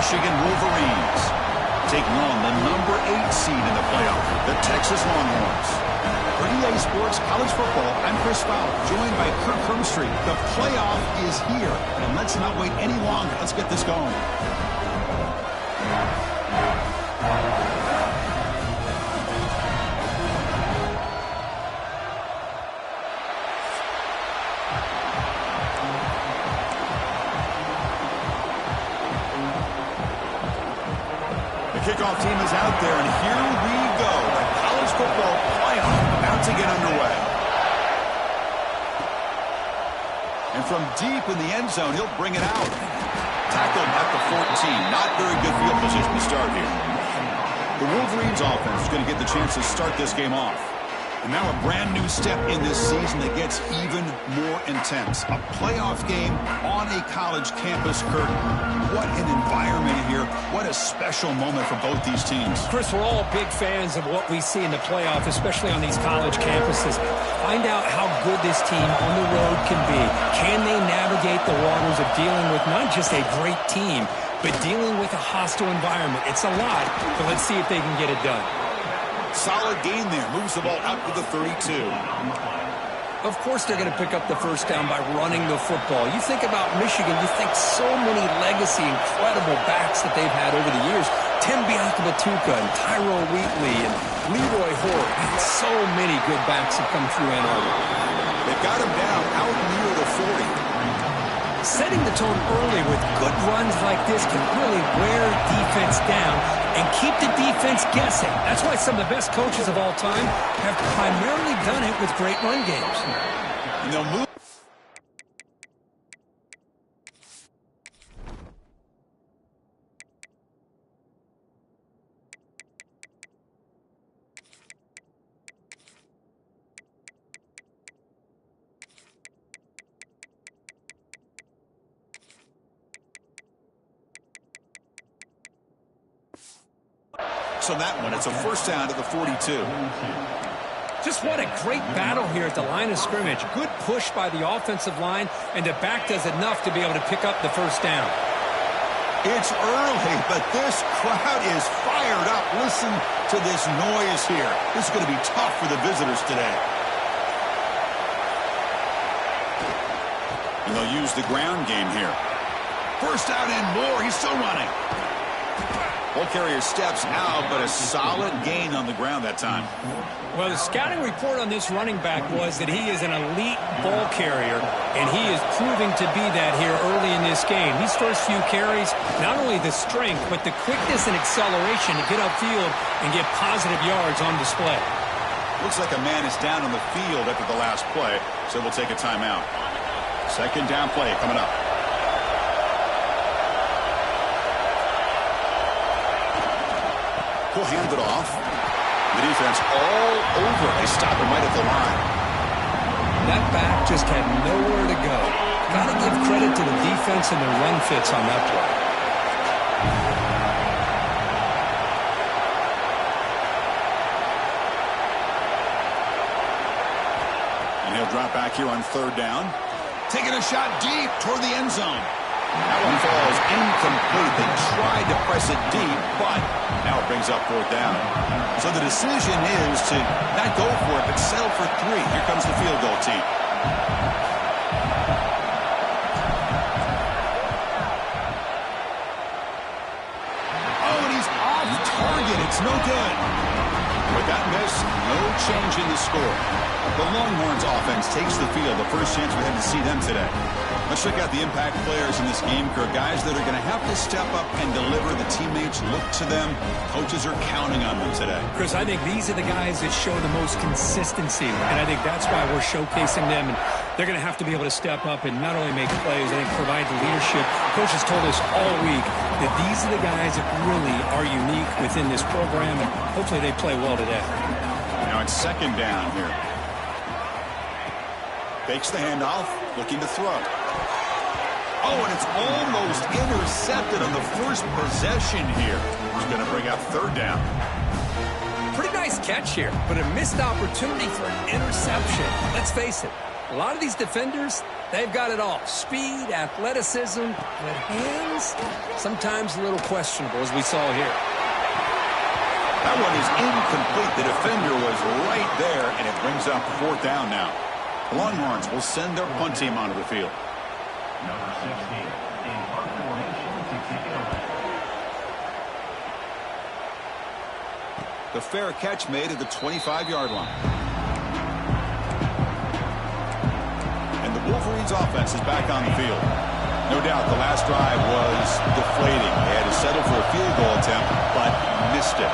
Michigan Wolverines taking on the number 8 seed in the playoff, the Texas Longhorns. For EA Sports College Football, I'm Chris Fowler, joined by Kirk Hermstreet. The playoff is here, and let's not wait any longer. Let's get this going. Kickoff team is out there, and here we go. The college football playoff about to get underway. And from deep in the end zone, he'll bring it out. Tackled at the 14. Not very good field position to start here. The Wolverines offense is going to get the chance to start this game off. And now a brand new step in this season that gets even more intense. A playoff game on a college campus, Kurt. What an environment here. What a special moment for both these teams. Chris, we're all big fans of what we see in the playoff, especially on these college campuses. Find out how good this team on the road can be. Can they navigate the waters of dealing with not just a great team, but dealing with a hostile environment? It's a lot, but let's see if they can get it done. Solid gain there. Moves the ball out to the 32. Of course they're going to pick up the first down by running the football. You think about Michigan, you think so many legacy, incredible backs that they've had over the years. Tim Biakabatuka and Tyrone Wheatley and Leroy Hoare. So many good backs have come through Ann Arbor. They've got him down out near the 40. Setting the tone early with good runs like this can really wear defense down and keep the defense guessing. That's why some of the best coaches of all time have primarily done it with great run games. And they'll move. So that one, it's a first down to the 42. Just what a great battle here at the line of scrimmage. Good push by the offensive line, and the back does enough to be able to pick up the first down. It's early, but this crowd is fired up. Listen to this noise here. This is going to be tough for the visitors today. And they'll use the ground game here. First out and more. He's still running. Ball carrier steps out, but a solid gain on the ground that time. Well, the scouting report on this running back was that he is an elite ball carrier, and he is proving to be that here early in this game. These first few carries, not only the strength, but the quickness and acceleration to get upfield and get positive yards on display. Looks like a man is down on the field after the last play, so we'll take a timeout. Second down play coming up. He'll hand it off. The defense all over. They stop him right at the line. That back just had nowhere to go. Got to give credit to the defense and the run fits on that play. And he'll drop back here on third down. Taking a shot deep toward the end zone. That one falls incomplete. They tried to press it deep, but now it brings up fourth down. So the decision is to not go for it, but settle for 3. Here comes the field goal team. Oh, and he's off target. It's no good. With that miss, no change in the score. The Longhorns offense takes the field. The first chance we had to see them today. Let's check out the impact players in this game, Kirk. Guys that are going to have to step up and deliver. The teammates look to them. Coaches are counting on them today. Chris, I think these are the guys that show the most consistency, and I think that's why we're showcasing them. And they're going to have to be able to step up and not only make plays, I think provide leadership. Coaches told us all week that these are the guys that really are unique within this program, and hopefully they play well today. Now it's second down here. Fakes the handoff, looking to throw. Oh, and it's almost intercepted on the first possession here. He's going to bring up third down. Pretty nice catch here, but a missed opportunity for an interception. Let's face it, A lot of these defenders, they've got it all. Speed, athleticism, but hands, sometimes a little questionable, as we saw here. That one is incomplete. The defender was right there, and it brings up 4th down now. The Longhorns will send their punt team onto the field. Number 60 in punt formation to kick it away. The fair catch made at the 25-yard line. And the Wolverines offense is back on the field. No doubt the last drive was deflating. They had to settle for a field goal attempt, but missed it.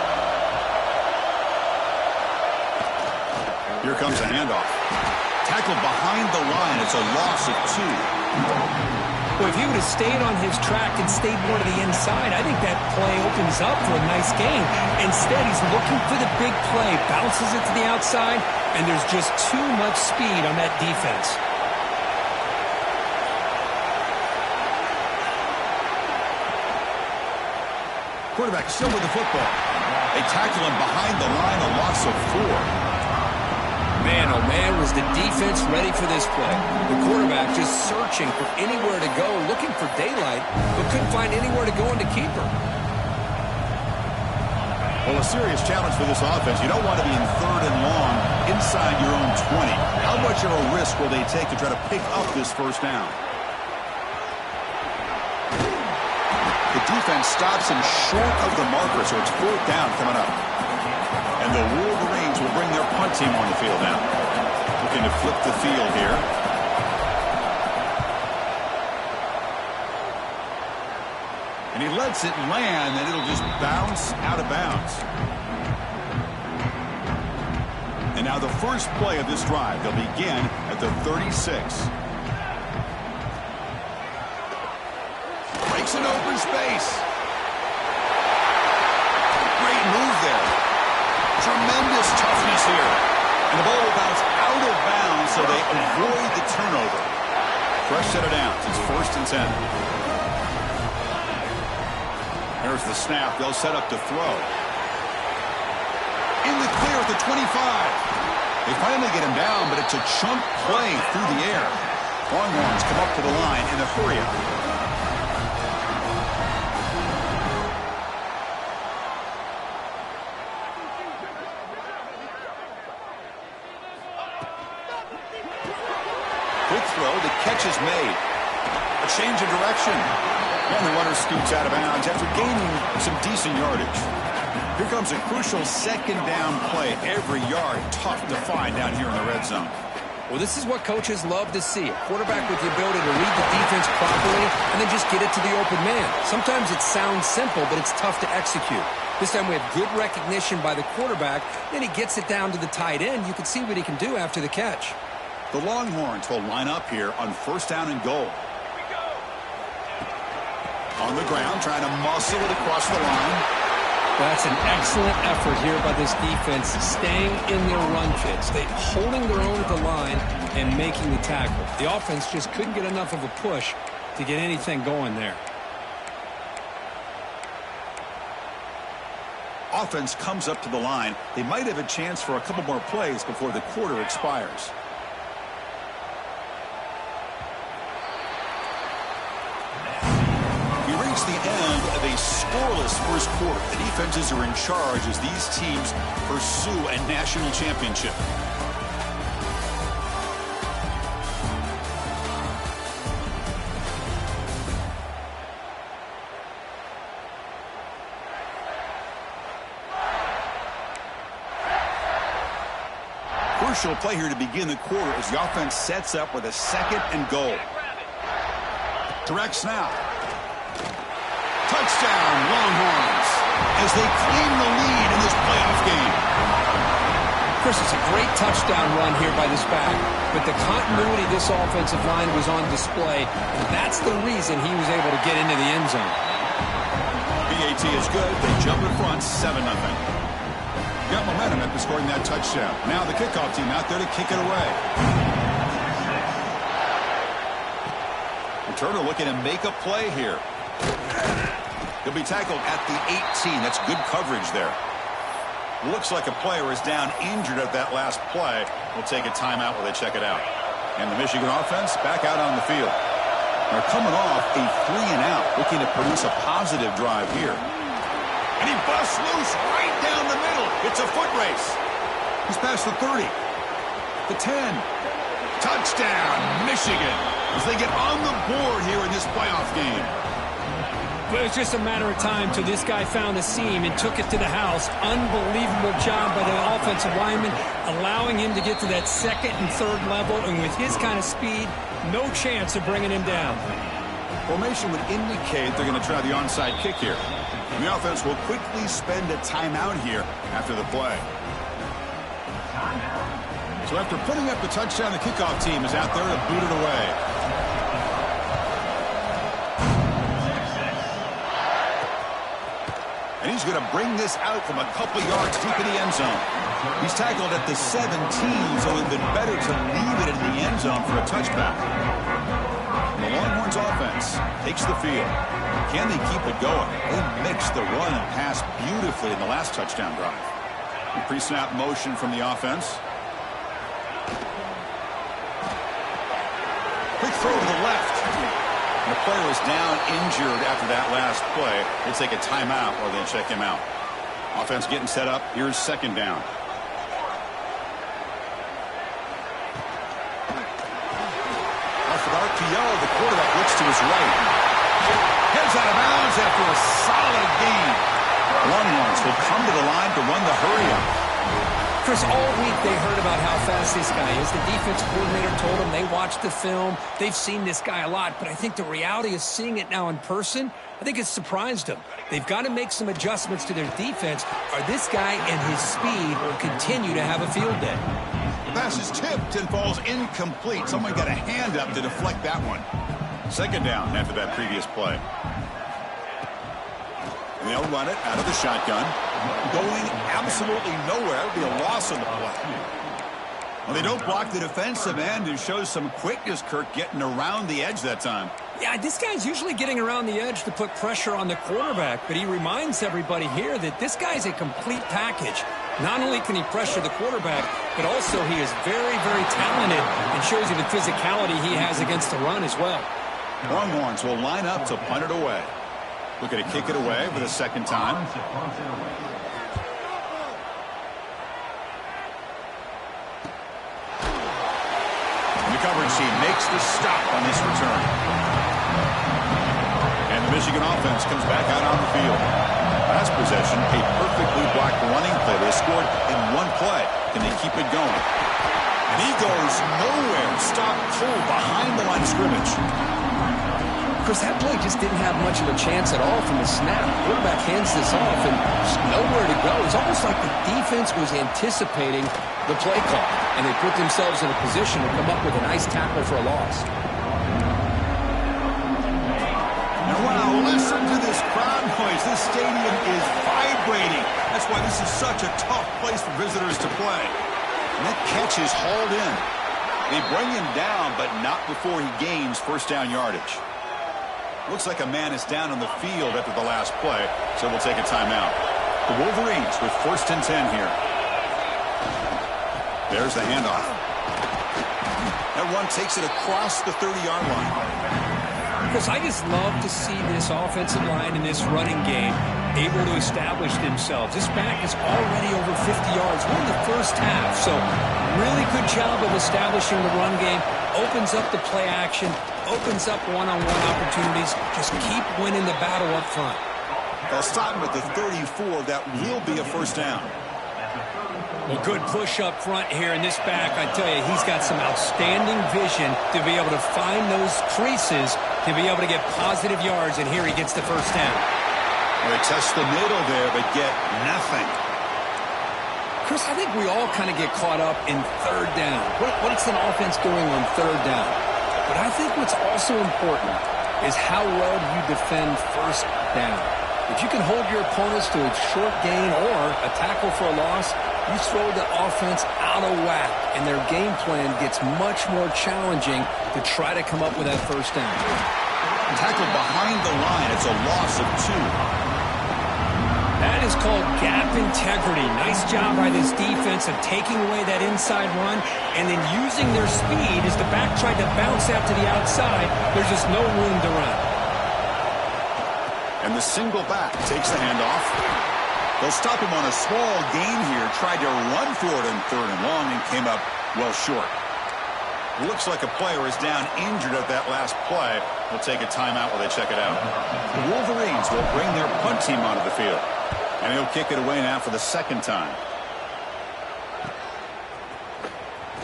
Here comes a handoff. Tackled behind the line. It's a loss of 2. Well, if he would have stayed on his track and stayed more to the inside, I think that play opens up for a nice gain. Instead, he's looking for the big play, bounces it to the outside, and there's just too much speed on that defense. Quarterback still with the football. They tackle him behind the line, a loss of 4. Man, oh man, was the defense ready for this play. The quarterback just searching for anywhere to go, looking for daylight, but couldn't find anywhere to go into keeper. Well, a serious challenge for this offense. You don't want to be in 3rd and long inside your own 20. How much of a risk will they take to try to pick up this 1st down? The defense stops him short of the marker, so it's 4th down coming up. And the Wolverines will bring their punt team on the field now. Looking to flip the field here. And he lets it land, and it'll just bounce out of bounds. And now the first play of this drive, they'll begin at the 36. Breaks an open space. Great move there. Tremendous toughness here. And the ball will bounce out of bounds, so they avoid the turnover. Fresh set of downs. It's 1st and 10. There's the snap. They'll set up to throw. In the clear at the 25. They finally get him down, but it's a chunk play through the air. Longhorns come up to the line in a hurry-up. Quick throw, the catch is made. A change of direction. And the runner scoots out of bounds after gaining some decent yardage. Here comes a crucial 2nd down play. Every yard tough to find down here in the red zone. Well, this is what coaches love to see. A quarterback with the ability to read the defense properly and then just get it to the open man. Sometimes it sounds simple, but it's tough to execute. This time we have good recognition by the quarterback. Then he gets it down to the tight end. You can see what he can do after the catch. The Longhorns will line up here on 1st down and goal. On the ground, trying to muscle it across the line. That's an excellent effort here by this defense, staying in their run fits. They're holding their own at the line and making the tackle. The offense just couldn't get enough of a push to get anything going there. Offense comes up to the line. They might have a chance for a couple more plays before the quarter expires. The end of a scoreless first quarter. The defenses are in charge as these teams pursue a national championship. Crucial play here to begin the quarter as the offense sets up with a 2nd and goal. Direct snap. Touchdown, Longhorns, as they claim the lead in this playoff game. Chris, it's a great touchdown run here by this back, but the continuity of this offensive line was on display, and that's the reason he was able to get into the end zone. BAT is good. They jump in front, 7-0. Got momentum after scoring that touchdown. Now the kickoff team out there to kick it away. Returner looking to make a play here. He'll be tackled at the 18. That's good coverage there. Looks like a player is down injured at that last play. We'll take a timeout while they check it out. And the Michigan offense back out on the field. They're coming off a 3-and-out, looking to produce a positive drive here. And he busts loose right down the middle. It's a foot race. He's past the 30. The 10. Touchdown, Michigan, as they get on the board here in this playoff game. But it was just a matter of time till this guy found a seam and took it to the house. Unbelievable job by the offensive lineman, allowing him to get to that second and third level. And with his kind of speed, no chance of bringing him down. Formation would indicate they're going to try the onside kick here. And the offense will quickly spend a timeout here after the play. So after putting up the touchdown, the kickoff team is out there to boot it away. And he's going to bring this out from a couple yards deep in the end zone. He's tackled at the 17, so it would have been better to leave it in the end zone for a touchback. And the Longhorns offense takes the field. Can they keep it going? They mixed the run and pass beautifully in the last touchdown drive. Pre-snap motion from the offense. Quick throw to the left. And the player was down injured after that last play. They take a timeout or they check him out. Offense getting set up. Here's second down. Off an RPO, the quarterback looks to his right. Heads out of bounds after a solid gain. Longhorns will come to the line to run the hurry-up. Chris, all week they heard about how fast this guy is. The defense coordinator told them they watched the film. They've seen this guy a lot, but I think the reality is seeing it now in person, I think it's surprised them. They've got to make some adjustments to their defense, or this guy and his speed will continue to have a field day. The pass is tipped and falls incomplete. Someone got a hand up to deflect that one. Second down after that previous play. And they'll run it out of the shotgun. Going absolutely nowhere. It'll be a loss on the play. Well, they don't block the defensive end and shows some quickness, Kirk, getting around the edge that time. Yeah, this guy's usually getting around the edge to put pressure on the quarterback, but he reminds everybody here that this guy's a complete package. Not only can he pressure the quarterback, but also he is very, very talented and shows you the physicality he has against the run as well. Longhorns will line up to punt it away. Looking to kick it away for the second time. And the coverage team makes the stop on this return. And the Michigan offense comes back out on the field. Last possession, a perfectly blocked running play. They scored in one play. Can they keep it going? And he goes nowhere. Stop pull behind the line of scrimmage. Chris, that play just didn't have much of a chance at all from the snap. The quarterback hands this off and just nowhere to go. It's almost like the defense was anticipating the play call, and they put themselves in a position to come up with a nice tackle for a loss. And wow, listen to this crowd noise. This stadium is vibrating. That's why this is such a tough place for visitors to play. And that catch is hauled in. They bring him down, but not before he gains first down yardage. Looks like a man is down on the field after the last play, so we'll take a timeout. The Wolverines with 1st and 10 here. There's the handoff. That run takes it across the 30-yard line. Chris, I just love to see this offensive line in this running game able to establish themselves. This back is already over 50 yards. We're in the first half, so really good job of establishing the run game. Opens up the play action, opens up one-on-one opportunities. Just keep winning the battle up front. They'll stop him at the 34. That will be a first down. Well, good push up front here in this back. I tell you, he's got some outstanding vision to be able to find those creases, to be able to get positive yards, and here he gets the first down. Well, they test the middle there, but get nothing. Chris, I think we all kind of get caught up in third down. What's an offense doing on third down? But I think what's also important is how well you defend first down. If you can hold your opponents to a short gain or a tackle for a loss, you throw the offense out of whack, and their game plan gets much more challenging to try to come up with that first down. Tackled behind the line. It's a loss of 2. That is called gap integrity. Nice job by this defense of taking away that inside run and then using their speed as the back tried to bounce out to the outside. There's just no room to run. And the single back takes the handoff. They'll stop him on a small gain here. Tried to run for it in 3rd and long and came up well short. Looks like a player is down injured at that last play. We'll take a timeout while they check it out. The Wolverines will bring their punt team onto the field. And he'll kick it away now for the 2nd time.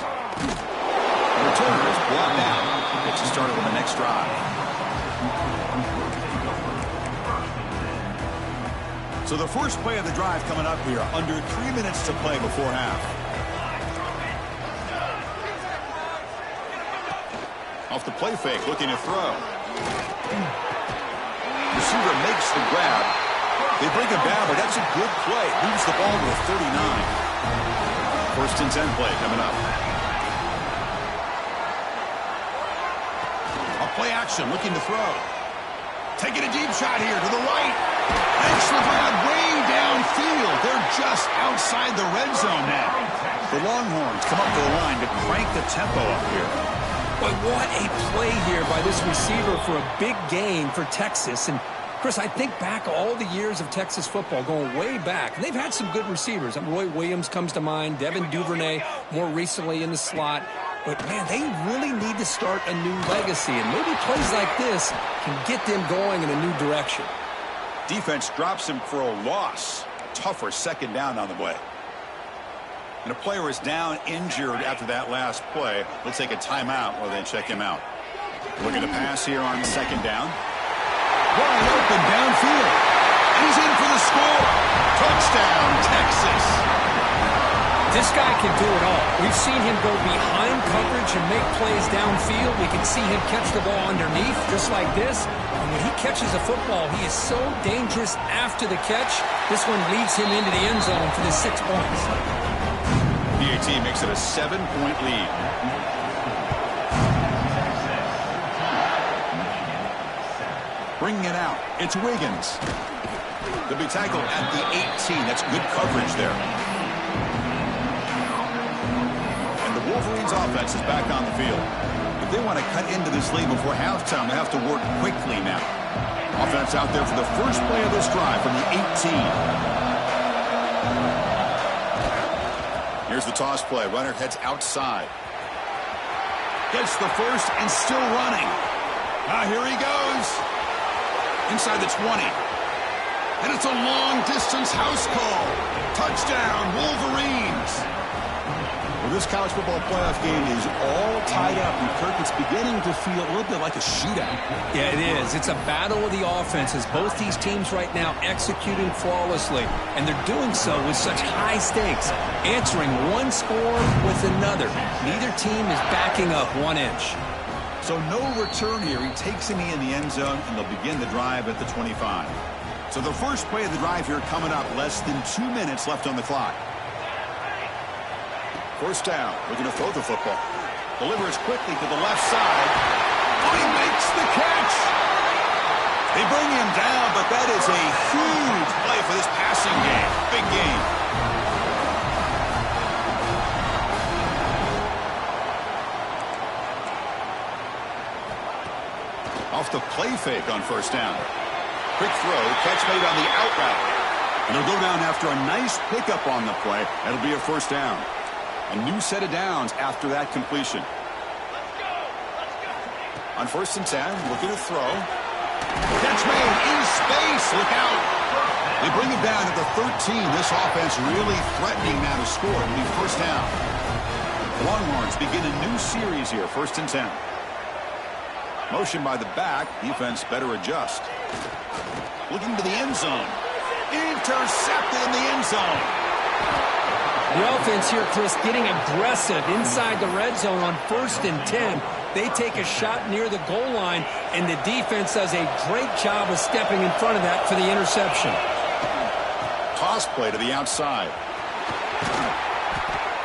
The returner is blocked out. Gets you started on the next drive. So the first play of the drive coming up here. Under 3 minutes to play before half. Off the play fake, looking to throw. Receiver makes the grab. They bring him down, but that's a good play. Moves the ball to a 39. 1st and 10 play coming up. A play action, looking to throw. Taking a deep shot here to the right. Makes the grab way downfield. They're just outside the red zone now. The Longhorns come up to the line to crank the tempo up here. But what a play here by this receiver for a big gain for Texas. And, Chris, I think back all the years of Texas football, going way back. And they've had some good receivers. Roy Williams comes to mind, Devin Duvernay more recently in the slot. But, man, they really need to start a new legacy. And maybe plays like this can get them going in a new direction. Defense drops him for a loss. Tougher 2nd down on the way. And a player is down injured after that last play. We'll take a timeout while they check him out. Looking to pass here on 2nd down. Wide open downfield. And he's in for the score. Touchdown, Texas. This guy can do it all. We've seen him go behind coverage and make plays downfield. We can see him catch the ball underneath just like this. And when he catches a football, he is so dangerous after the catch. This one leads him into the end zone for the 6 points. PAT makes it a 7-point lead. Bringing it out, it's Wiggins. They'll be tackled at the 18. That's good coverage there. And the Wolverines offense is back on the field. If they want to cut into this lead before halftime, they have to work quickly now. Offense out there for the first play of this drive from the 18. Here's the toss play. Runner heads outside. Gets the first and still running. Here he goes. Inside the 20. And it's a long-distance house call. Touchdown, Wolverines. Well, this college football playoff game is all tied up. And Kirk, it's beginning to feel a little bit like a shootout. Yeah, it is. It's a battle of the offenses. Both these teams right now executing flawlessly. And they're doing so with such high stakes. Answering one score with another. Neither team is backing up 1 inch. So no return here. He takes him in the end zone, and they'll begin the drive at the 25. So the first play of the drive here coming up. Less than 2 minutes left on the clock. 1st down. Looking to throw the football. Delivers quickly to the left side. Oh, he makes the catch. They bring him down, but that is a huge play for this passing game. Big game. Off the play fake on 1st down. Quick throw, catch made on the out route. And they'll go down after a nice pickup on the play. That'll be a 1st down. A new set of downs after that completion. On 1st and 10, looking to throw. Catch made in space. Look out. They bring him down at the 13. This offense really threatening now to score. It'll be 1st down. The Longhorns begin a new series here. 1st and 10. Motion by the back. Defense better adjust. Looking to the end zone. Intercepted in the end zone. The offense here, Chris, getting aggressive inside the red zone on 1st and 10. They take a shot near the goal line, and the defense does a great job of stepping in front of that for the interception. Toss play to the outside.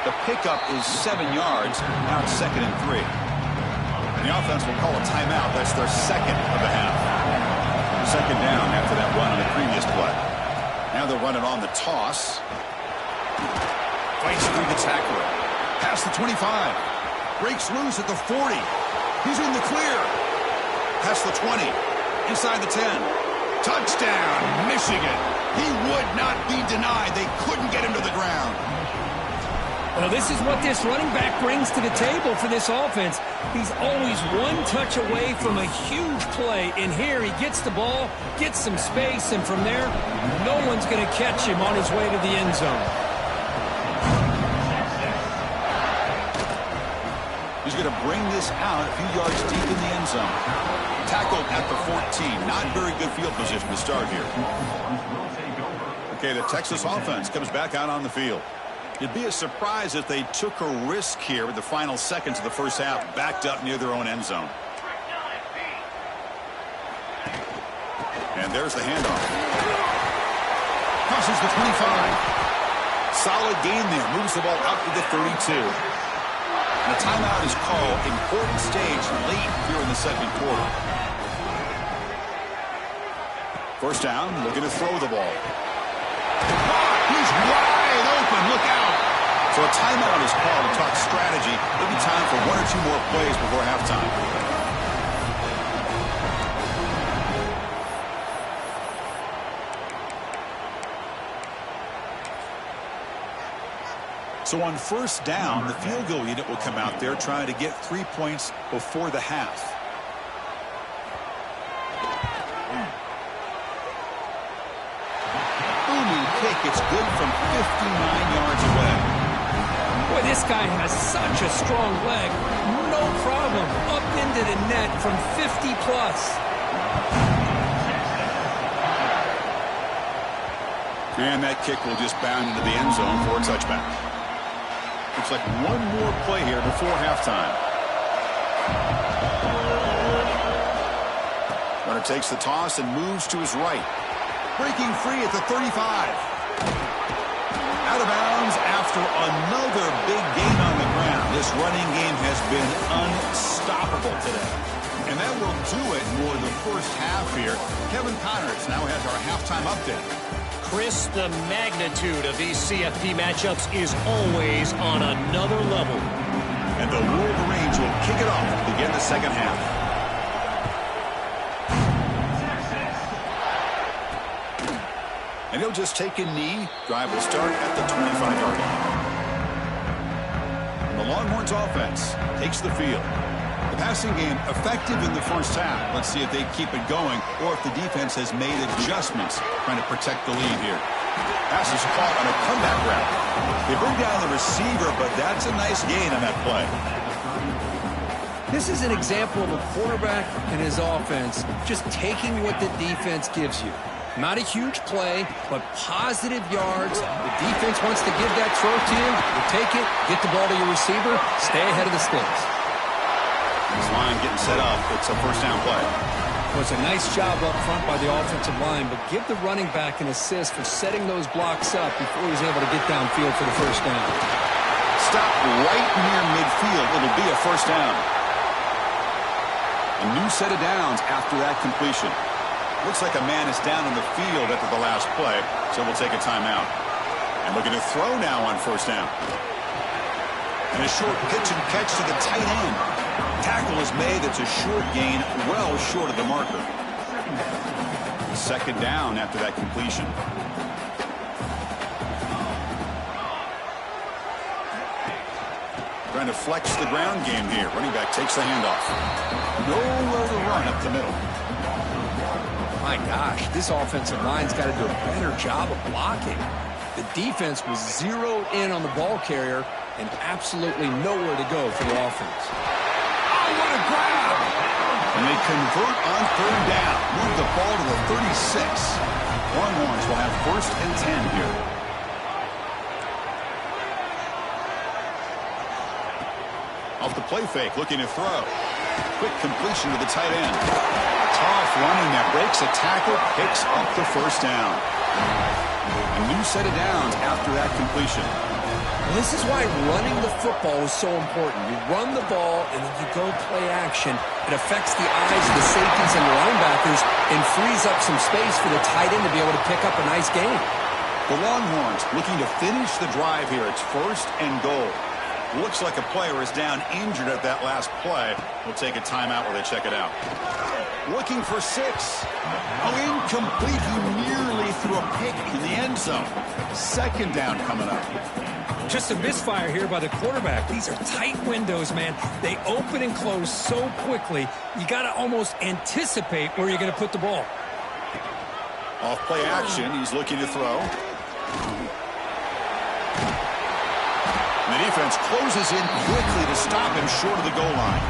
The pickup is 7 yards. Now it's 2nd and 3. And the offense will call a timeout. That's their 2nd of the half. 2nd down after that run on the previous play. Now they'll run run it on the toss. Fights through the tackler. Past the 25. Breaks loose at the 40. He's in the clear. Past the 20. Inside the 10. Touchdown, Michigan. He would not be denied. They couldn't get him to the ground. Well, this is what this running back brings to the table for this offense. He's always one touch away from a huge play. And here he gets the ball, gets some space, and from there, no one's going to catch him on his way to the end zone. He's going to bring this out a few yards deep in the end zone. Tackled at the 14. Not very good field position to start here. Okay, the Texas offense comes back out on the field. It'd be a surprise if they took a risk here with the final seconds of the first half, backed up near their own end zone. And there's the handoff. Crosses the 25. Solid gain there. Moves the ball out to the 32. And a timeout is called. Important stage late here in the second quarter. First down, looking to throw the ball. He's wide open. Look out. So a timeout is called to talk strategy. Maybe time for one or two more plays before halftime. So on first down, the field goal unit will come out there trying to get 3 points before the half. Booming kick. It's good from 59 yards away. Boy, this guy has such a strong leg. No problem. Up into the net from 50 plus. And that kick will just bound into the end zone for a touchback. Looks like one more play here before halftime. Runner takes the toss and moves to his right. Breaking free at the 35. Out of bounds after another big gain on the ground. This running game has been unstoppable today. And that will do it for the first half here. Kevin Connors now has our halftime update. Chris, the magnitude of these CFP matchups is always on another level. And the Wolverines will kick it off to begin the second half. And he'll just take a knee. Drive will start at the 25-yard line. The Longhorns offense takes the field. The passing game effective in the first half. Let's see if they keep it going or if the defense has made adjustments trying to protect the lead here. Pass is caught on a comeback route. They bring down the receiver, but that's a nice gain on that play. This is an example of a quarterback and his offense just taking what the defense gives you. Not a huge play, but positive yards. The defense wants to give that throw to you. You take it, get the ball to your receiver, stay ahead of the sticks. This line getting set up. It's a first down play. It was a nice job up front by the offensive line, but give the running back an assist for setting those blocks up before he was able to get downfield for the first down. Stop right near midfield. It'll be a first down. A new set of downs after that completion. Looks like a man is down in the field after the last play, so we'll take a timeout. And looking to throw now on first down. And a short pitch and catch to the tight end. Tackle is made. It's a short gain, well short of the marker. Second down after that completion. Trying to flex the ground game here. Running back takes the handoff. Nowhere to run up the middle. My gosh, this offensive line's got to do a better job of blocking. The defense was zeroed in on the ball carrier and absolutely nowhere to go for the offense. Oh, what a grab! And they convert on third down. Move the ball to the 36. Longhorns will have first and 10 here. Off the play fake, looking to throw. Quick completion to the tight end. Tough running that breaks a tackle, picks up the first down. A new set of downs after that completion. Well, this is why running the football is so important. You run the ball and then you go play action. It affects the eyes of the safeties and the linebackers and frees up some space for the tight end to be able to pick up a nice gain. The Longhorns looking to finish the drive here. It's 1st and goal. Looks like a player is down injured at that last play. We'll take a timeout while they check it out. Looking for 6. Oh, incomplete. He nearly threw a pick in the end zone. 2nd down coming up. Just a misfire here by the quarterback. These are tight windows, man. They open and close so quickly, you got to almost anticipate where you're going to put the ball. Off play action, he's looking to throw. And the defense closes in quickly to stop him short of the goal line.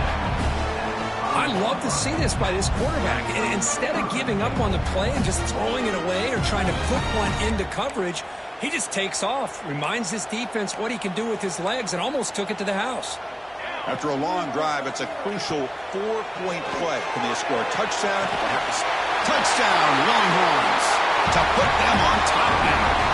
I love to see this by this quarterback. And instead of giving up on the play and just throwing it away or trying to put one into coverage, he just takes off, reminds his defense what he can do with his legs, and almost took it to the house. After a long drive, it's a crucial 4-point play. Can they score a touchdown? Touchdown, Longhorns, to put them on top now.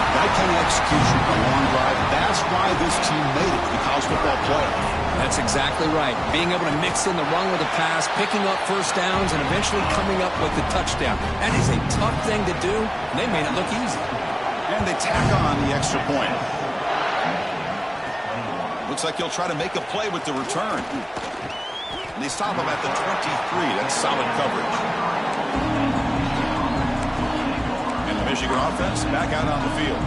That kind of execution, a long drive, that's why this team made it to the college football playoff. That's exactly right. Being able to mix in the run with a pass, picking up first downs, and eventually coming up with the touchdown. That is a tough thing to do, and they made it look easy. And they tack on the extra point. Looks like he'll try to make a play with the return. And they stop him at the 23. That's solid coverage. And the Michigan offense back out on the field.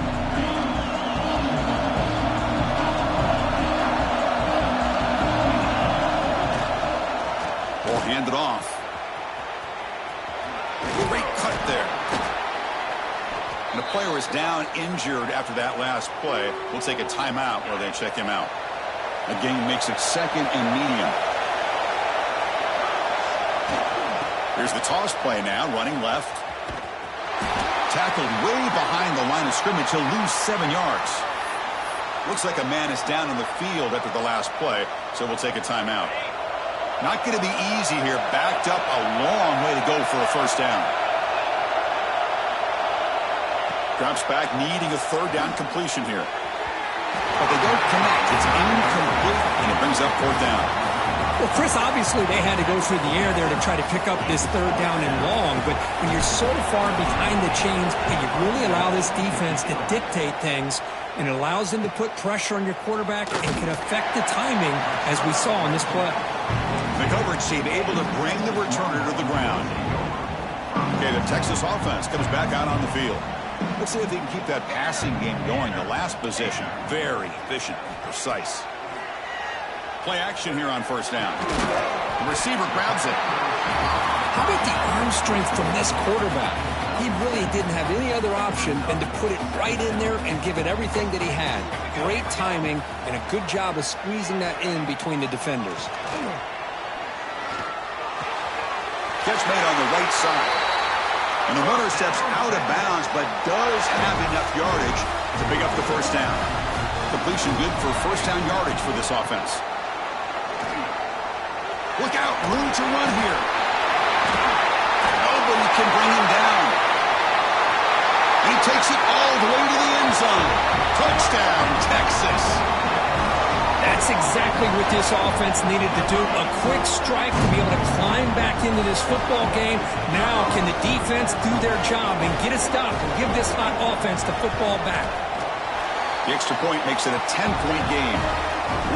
Ball handed off. Great cut there. And the player is down injured after that last play. We'll take a timeout while they check him out. The game makes it 2nd and medium. Here's the toss play now, running left. Tackled way behind the line of scrimmage. He'll lose 7 yards. Looks like a man is down on the field after the last play, so we'll take a timeout. Not going to be easy here. Backed up a long way to go for a first down. Drops back, needing a 3rd down completion here. But they don't connect. It's incomplete, and it brings up 4th down. Well, Chris, obviously they had to go through the air there to try to pick up this 3rd down and long, but when you're so far behind the chains, you really allow this defense to dictate things, and it allows them to put pressure on your quarterback and can affect the timing, as we saw on this play. The coverage team able to bring the returner to the ground. Okay, the Texas offense comes back out on the field. Let's see if they can keep that passing game going. The last possession, very efficient and precise. Play action here on 1st down. The receiver grabs it. How about the arm strength from this quarterback? He really didn't have any other option than to put it right in there and give it everything that he had. Great timing and a good job of squeezing that in between the defenders. Catch made on the right side. And the runner steps out of bounds, but does have enough yardage to pick up the 1st down. Completion good for 1st down yardage for this offense. Look out, room to run here. Nobody can bring him down. He takes it all the way to the end zone. Touchdown, Texas. That's exactly what this offense needed to do. A quick strike to be able to climb back into this football game. Now can the defense do their job and get a stop and give this hot offense the football back? The extra point makes it a 10-point game.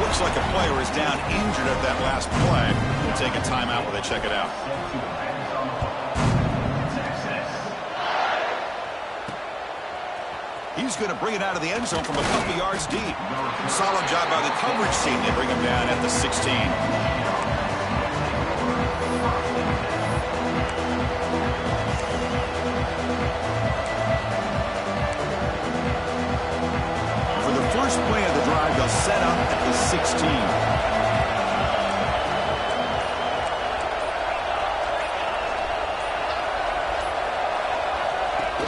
Looks like a player is down injured at that last play. We'll take a timeout while they check it out. He's going to bring it out of the end zone from a couple yards deep. Solid job by the coverage team. They bring him down at the 16. For the first play of the drive, they'll set up at the 16.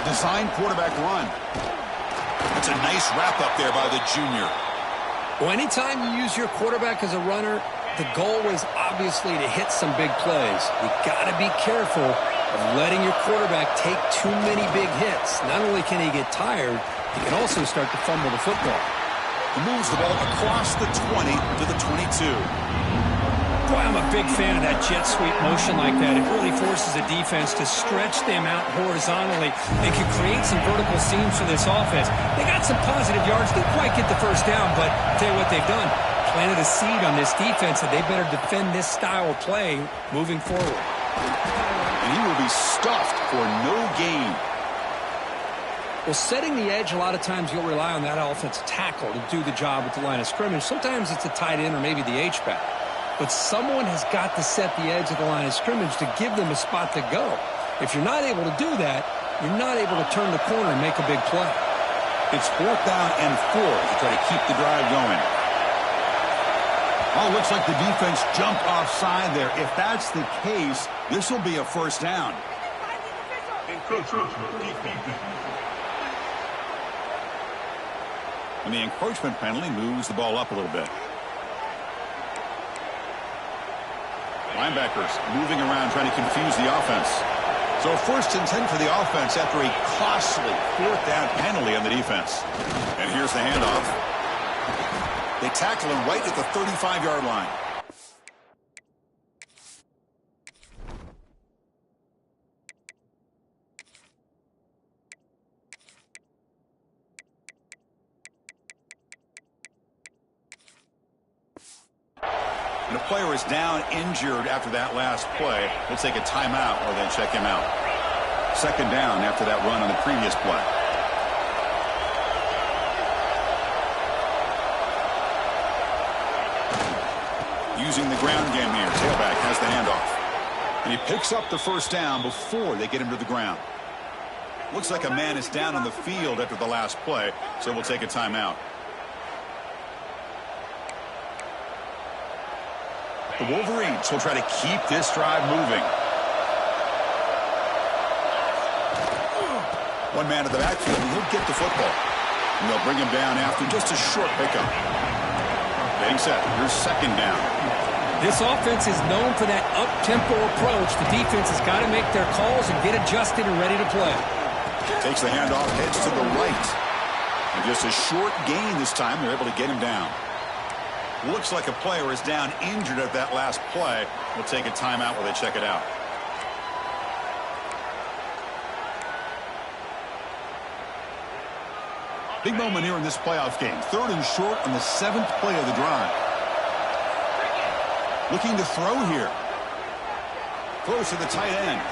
Design quarterback run. That's a nice wrap-up there by the junior. Well, anytime you use your quarterback as a runner, the goal is obviously to hit some big plays. You got to be careful of letting your quarterback take too many big hits. Not only can he get tired, he can also start to fumble the football. He moves the ball across the 20 to the 22. Boy, I'm a big fan of that jet sweep motion like that. It really forces a defense to stretch them out horizontally and can create some vertical seams for this offense. They got some positive yards. Didn't quite get the first down, but I'll tell you what they've done. Planted a seed on this defense, and they better defend this style of play moving forward. And he will be stuffed for no gain. Well, setting the edge, a lot of times you'll rely on that offensive tackle to do the job at the line of scrimmage. Sometimes it's a tight end or maybe the H-back. But someone has got to set the edge of the line of scrimmage to give them a spot to go. If you're not able to do that, you're not able to turn the corner and make a big play. It's 4th down and 4 to try to keep the drive going. Oh, looks like the defense jumped offside there. If that's the case, this will be a first down. And the encroachment penalty moves the ball up a little bit. Linebackers moving around trying to confuse the offense. So 1st and 10 for the offense after a costly 4th down penalty on the defense. And here's the handoff. They tackle him right at the 35-yard line. And a player is down injured after that last play. We'll take a timeout or then check him out. 2nd down after that run on the previous play. Using the ground game here. Tailback has the handoff. And he picks up the first down before they get him to the ground. Looks like a man is down on the field after the last play, so we'll take a timeout. The Wolverines will try to keep this drive moving. One man in the backfield, and he'll get the football. And they'll bring him down after just a short pickup. Getting set. Here's 2nd down. This offense is known for that up-tempo approach. The defense has got to make their calls and get adjusted and ready to play. Takes the handoff, heads to the right. And just a short gain this time. They're able to get him down. Looks like a player is down injured at that last play. We'll take a timeout while they check it out. Big moment here in this playoff game. 3rd and short on the 7th play of the drive. Looking to throw here. Throws to the tight end.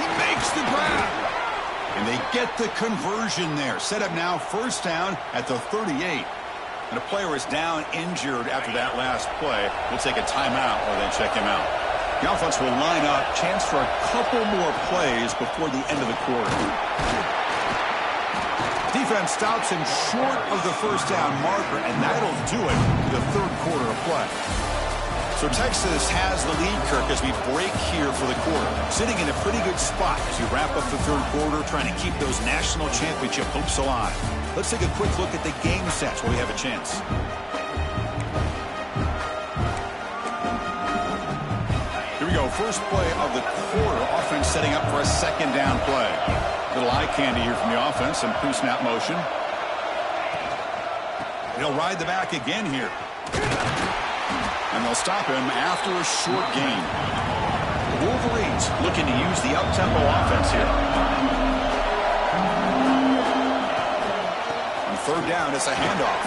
He makes the grab. And they get the conversion there. Set up now 1st down at the 38. And a player is down injured after that last play. We'll take a timeout or then check him out. The offense will line up. Chance for a couple more plays before the end of the quarter. Defense stops him short of the 1st down marker, and that'll do it for the 3rd quarter of play. So Texas has the lead, Kirk, as we break here for the quarter. Sitting in a pretty good spot as we wrap up the 3rd quarter, trying to keep those national championship hopes alive. Let's take a quick look at the game sets while we have a chance. Here we go. First play of the quarter. Offense setting up for a 2nd down play. Little eye candy here from the offense. Some pre-snap motion. They'll ride the back again here. And they'll stop him after a short gain. The Wolverines looking to use the up-tempo offense here. On 3rd down, it's a handoff.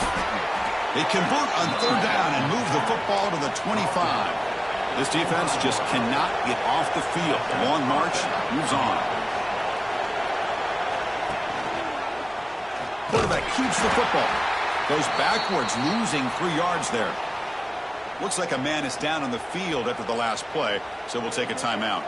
They convert on 3rd down and move the football to the 25. This defense just cannot get off the field. The long march moves on. Quarterback keeps the football. Goes backwards, losing 3 yards there. Looks like a man is down on the field after the last play, so we'll take a timeout.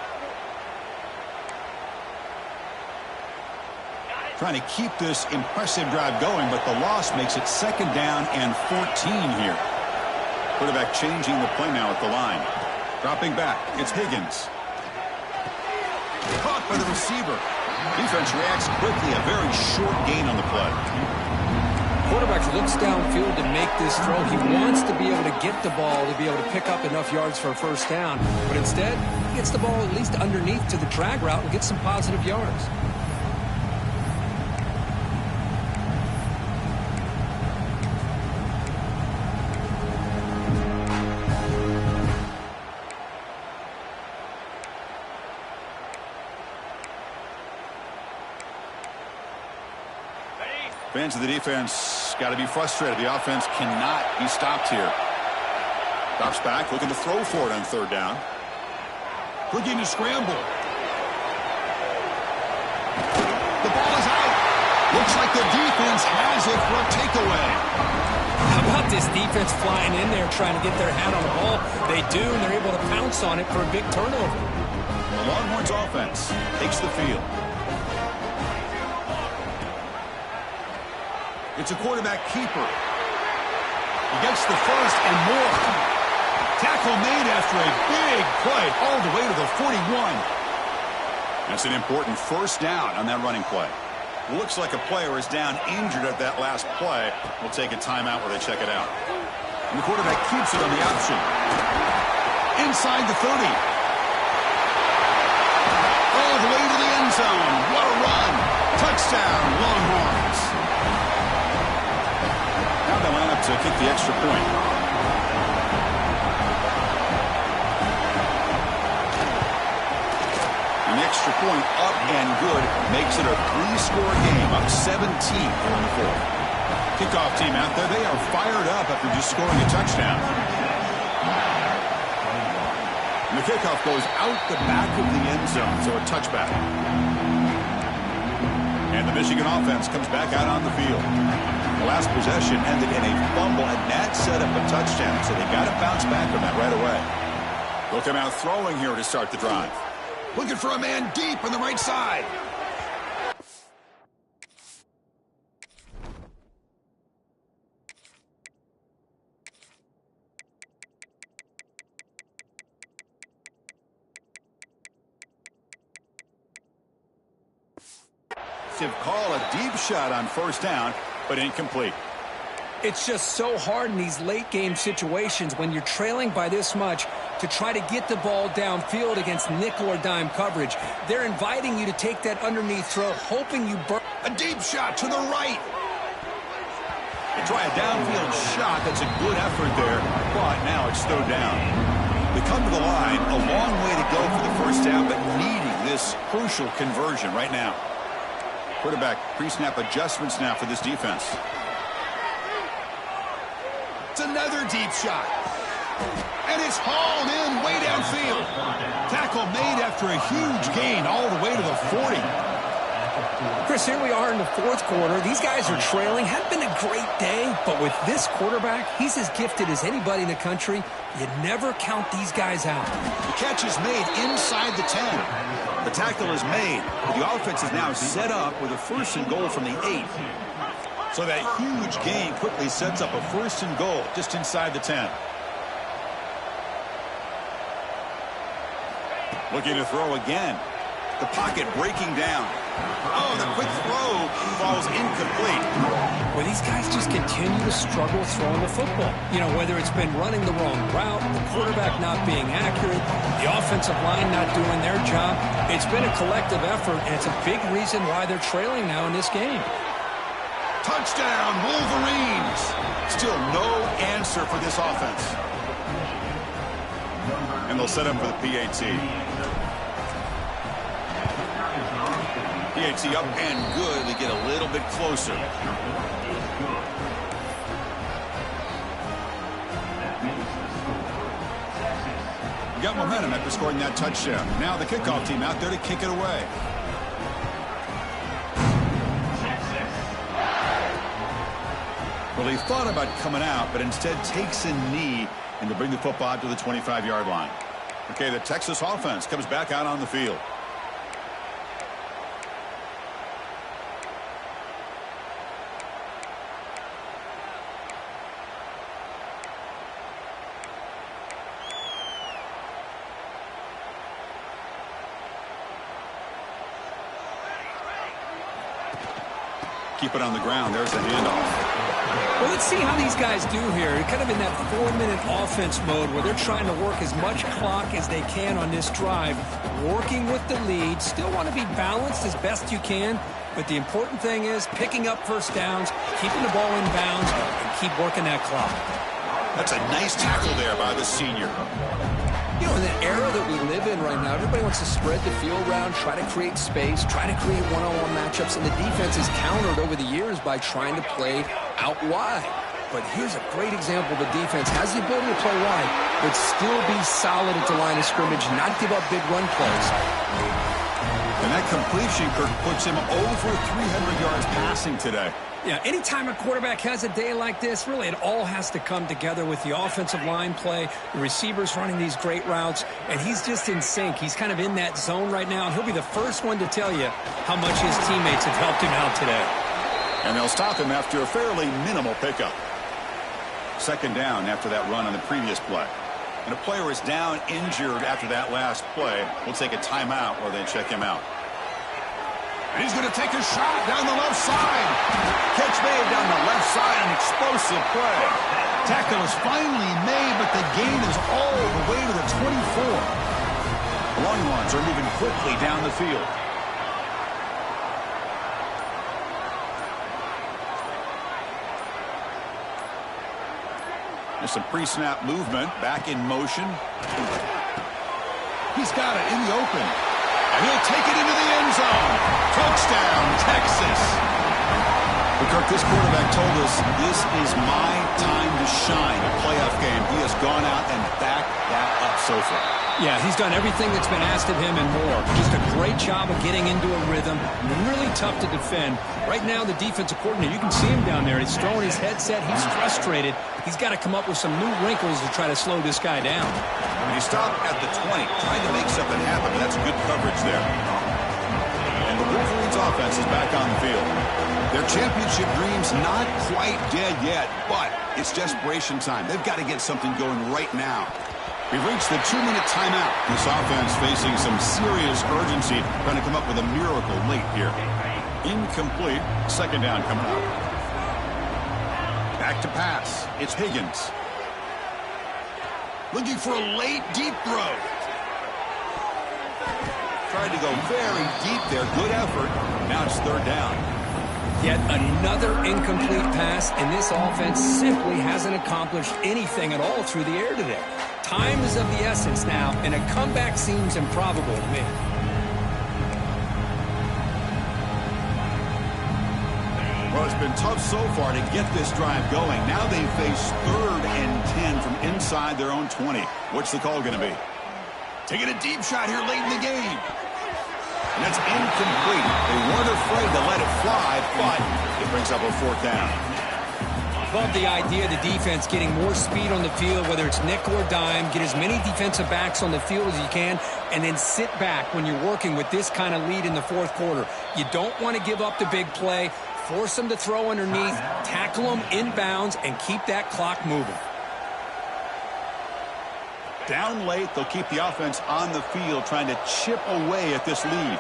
Trying to keep this impressive drive going, but the loss makes it 2nd down and 14 here. Quarterback changing the play now at the line. Dropping back, it's Higgins. Caught by the receiver. Defense reacts quickly, a very short gain on the play. Quarterback looks downfield to make this throw. He wants to be able to get the ball to be able to pick up enough yards for a 1st down. But instead, he gets the ball at least underneath to the drag route and gets some positive yards. Fans of the defense got to be frustrated. The offense cannot be stopped here. Drops back, looking to throw for it on third down. Looking to scramble. The ball is out. Looks like the defense has it for a takeaway. How about this defense flying in there trying to get their hat on the ball? They do, and they're able to pounce on it for a big turnover. The Longhorns offense takes the field. It's a quarterback keeper. He gets the first and more. Tackle made after a big play all the way to the 41. That's an important first down on that running play. Looks like a player is down injured at that last play. We'll take a timeout where they check it out. And the quarterback keeps it on the option. Inside the 30. All the way to the end zone. What a run. Touchdown, Longhorns. Now they line up to kick the extra point. An extra point up and good makes it a 3-score game, up 17 here in the fourth. Kickoff team out there, they are fired up after just scoring a touchdown. And the kickoff goes out the back of the end zone, so a touchback. And the Michigan offense comes back out on the field. The last possession ended in a fumble, and that set up a touchdown, so they got to bounce back from that right away. They'll come out throwing here to start the drive. Looking for a man deep on the right side. Call a deep shot on first down, but incomplete. It's just so hard in these late game situations when you're trailing by this much to try to get the ball downfield against nickel or dime coverage. They're inviting you to take that underneath throw, hoping you burn. A deep shot to the right. They try a downfield shot. That's a good effort there, but now it's thrown down. They come to the line, a long way to go for the first down, but needing this crucial conversion right now. Quarterback pre-snap adjustments now for this defense. It's another deep shot. And it's hauled in way downfield. Tackle made after a huge gain all the way to the 40. Chris, here we are in the fourth quarter. These guys are trailing. Hadn't been a great day, but with this quarterback, he's as gifted as anybody in the country. You never count these guys out. The catch is made inside the 10. The tackle is made. The offense is now set up with a first and goal from the 8. So that huge gain quickly sets up a first and goal just inside the 10. Looking to throw again. The pocket breaking down. Oh, the quick throw falls incomplete. Well, these guys just continue to struggle throwing the football. You know, whether it's been running the wrong route, the quarterback not being accurate, the offensive line not doing their job. It's been a collective effort, and it's a big reason why they're trailing now in this game. Touchdown, Wolverines. Still no answer for this offense. And they'll set up for the PAT. PAT up and good. They get a little bit closer. We got momentum after scoring that touchdown. Now the kickoff team out there to kick it away. Well, he thought about coming out, but instead takes a knee and to bring the football out to the 25-yard line. Okay, the Texas offense comes back out on the field. Keep it on the ground. There's the handoff. Well, let's see how these guys do here. Kind of in that 4-minute offense mode where they're trying to work as much clock as they can on this drive, working with the lead. Still want to be balanced as best you can, but the important thing is picking up first downs, keeping the ball in bounds, and keep working that clock. That's a nice tackle there by the senior. You know, in the era that we live in right now, everybody wants to spread the field around, try to create space, try to create one-on-one matchups, and the defense is countered over the years by trying to play out wide. But here's a great example. The defense has the ability to play wide, but still be solid at the line of scrimmage, not give up big run plays. And that completion, Kirk, puts him over 300 yards passing today. Yeah, anytime a quarterback has a day like this, really it all has to come together with the offensive line play, the receivers running these great routes, and he's just in sync. He's kind of in that zone right now, and he'll be the first one to tell you how much his teammates have helped him out today. And they'll stop him after a fairly minimal pickup. Second down after that run on the previous play. And a player is down injured after that last play. We'll take a timeout while they check him out. And he's going to take a shot down the left side. Catch made down the left side, an explosive play. Tackle is finally made, but the gain is all the way to the 24. The long ones are moving quickly down the field. There's some pre-snap movement, back in motion. He's got it in the open. And he'll take it into the end zone. Touchdown, Texas. But Kirk, this quarterback told us this is my time to shine, a playoff game. He has gone out and backed that up so far. Yeah, he's done everything that's been asked of him and more. Just a great job of getting into a rhythm. Really tough to defend. Right now, the defensive coordinator, you can see him down there. He's throwing his headset. He's frustrated. He's got to come up with some new wrinkles to try to slow this guy down. And he stopped at the 20, trying to make something happen, but that's good coverage there. And the Wolverines' offense is back on the field. Their championship dreams not quite dead yet, but it's desperation time. They've got to get something going right now. We've reached the 2-minute timeout. This offense facing some serious urgency, trying to come up with a miracle late here. Incomplete. Second down coming up. Back to pass. It's Higgins. Looking for a late, deep throw. Tried to go very deep there. Good effort. Now it's third down. Yet another incomplete pass, and this offense simply hasn't accomplished anything at all through the air today. Time is of the essence now, and a comeback seems improbable to me. Well, it's been tough so far to get this drive going. Now they face 3rd and 10 from inside their own 20. What's the call going to be? Taking a deep shot here late in the game. And that's incomplete. They weren't afraid to let it fly, but it brings up a 4th down. Love the idea of the defense getting more speed on the field, whether it's nickel or dime, get as many defensive backs on the field as you can, and then sit back when you're working with this kind of lead in the 4th quarter. You don't want to give up the big play, force them to throw underneath, tackle them inbounds, and keep that clock moving. Down late, they'll keep the offense on the field trying to chip away at this lead.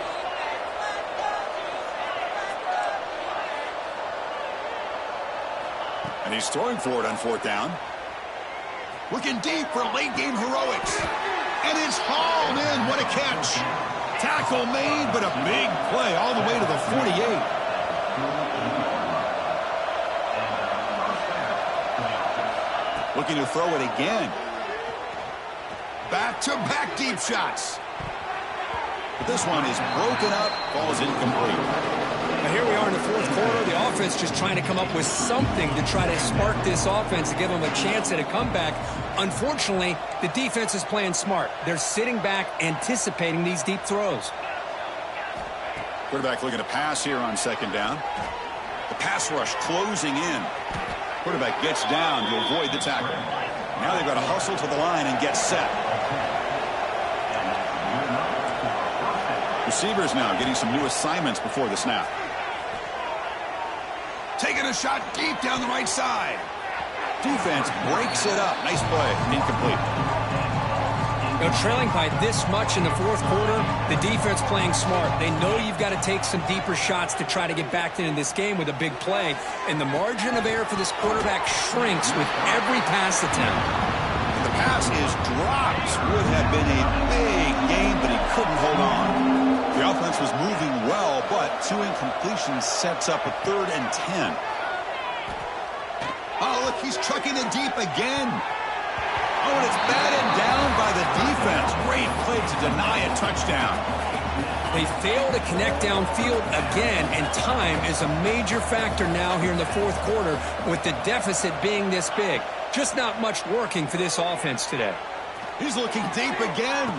And he's throwing for it on 4th down. Looking deep for late game heroics. And it's hauled in. What a catch. Tackle made, but a big play all the way to the 48. Looking to throw it again. Back-to-back deep shots. But this one is broken up, falls incomplete. Now here we are in the 4th quarter. The offense just trying to come up with something to try to spark this offense to give them a chance at a comeback. Unfortunately, the defense is playing smart. They're sitting back, anticipating these deep throws. Quarterback looking to pass here on 2nd down. The pass rush closing in. Quarterback gets down to avoid the tackle. Now they've got to hustle to the line and get set. Receivers now getting some new assignments before the snap. Taking a shot deep down the right side. Defense breaks it up. Nice play. Incomplete. Now, trailing by this much in the 4th quarter, the defense playing smart. They know you've got to take some deeper shots to try to get back into this game with a big play. And the margin of error for this quarterback shrinks with every pass attempt. And the pass is dropped. Would have been a big game, but he couldn't hold on. The offense was moving well, but 2 incompletions sets up a 3rd and 10. Oh, look, he's trucking it deep again. Oh, and it's batted down by the defense. Great play to deny a touchdown. They fail to connect downfield again, and time is a major factor now here in the fourth quarter with the deficit being this big. Just not much working for this offense today. He's looking deep again.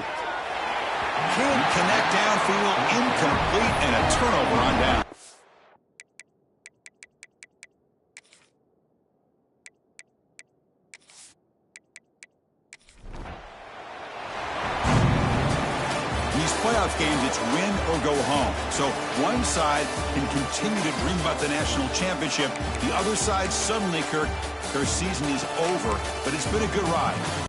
Can't connect downfield, incomplete, and a turnover on down. These playoff games, it's win or go home. So one side can continue to dream about the national championship. The other side, suddenly, Kirk, their season is over, but it's been a good ride.